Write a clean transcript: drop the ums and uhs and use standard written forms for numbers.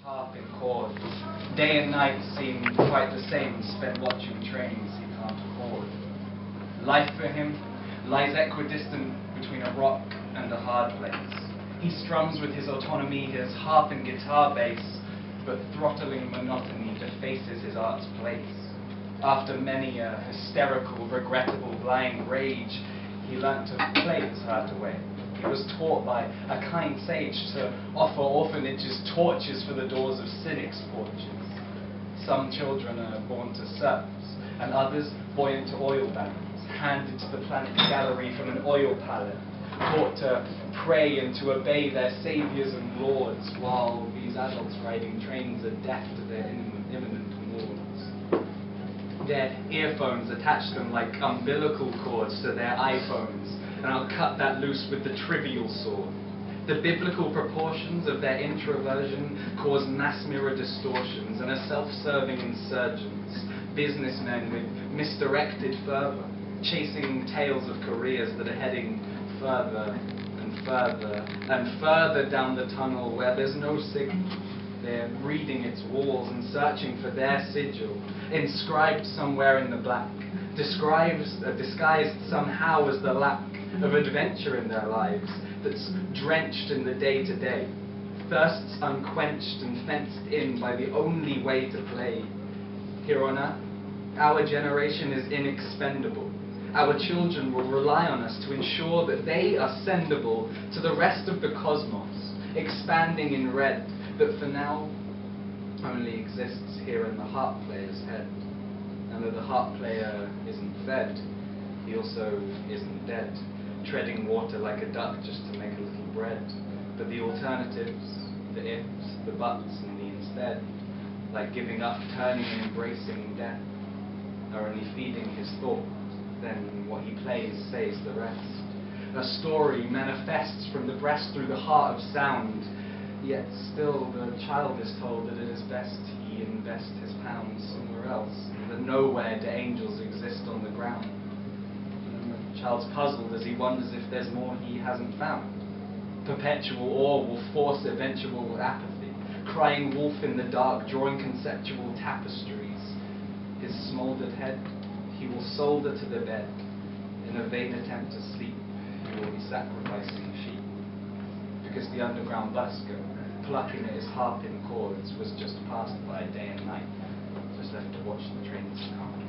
harp in chords. Day and night seem quite the same, spent watching trains he can't afford. Life for him lies equidistant between a rock and a hard place. He strums with his autonomy, his harp and guitar bass, but throttling monotony defaces his art's place. After many a hysterical, regrettable, blind rage, he learnt to play his heart away. He was taught by a kind sage to offer orphanages torches for the doors of cynics' porches. Some children are born to serfs, and others buoyant to oil barons, handed to the planet gallery from an oil palette, taught to pray and to obey their saviors and lords, while these adults riding trains are deaf to their imminent lords. Their earphones attach them like umbilical cords to their iPhones, and I'll cut that loose with the trivial sword. The biblical proportions of their introversion cause mass mirror distortions and are self-serving insurgents, businessmen with misdirected fervor, chasing tales of careers that are heading further and further and further down the tunnel where there's no signal. They're reading its walls and searching for their sigil, inscribed somewhere in the black, disguised somehow as the lack of adventure in their lives that's drenched in the day-to-day, thirsts unquenched and fenced in by the only way to play. Here on Earth, our generation is inexpendable. Our children will rely on us to ensure that they are sendable to the rest of the cosmos, expanding in red, that for now only exists here in the harp player's head. And that the harp player isn't fed, he also isn't dead, treading water like a duck just to make a little bread. But the alternatives, the ifs, the buts, and the instead, like giving up, turning and embracing death, are only feeding his thought. Then what he plays says the rest. A story manifests from the breast through the heart of sound, yet still the child is told that it is best he invest his pounds somewhere else, and that nowhere do angels exist on the ground. And the child's puzzled as he wonders if there's more he hasn't found. Perpetual awe will force eventual apathy, crying wolf in the dark, drawing conceptual tapestries. His smouldered head he will solder to the bed. In a vain attempt to sleep, he will be sacrificing sheep. Because the underground busker, plucking at his harp in chords, was just passed by day and night, just left to watch the trains come.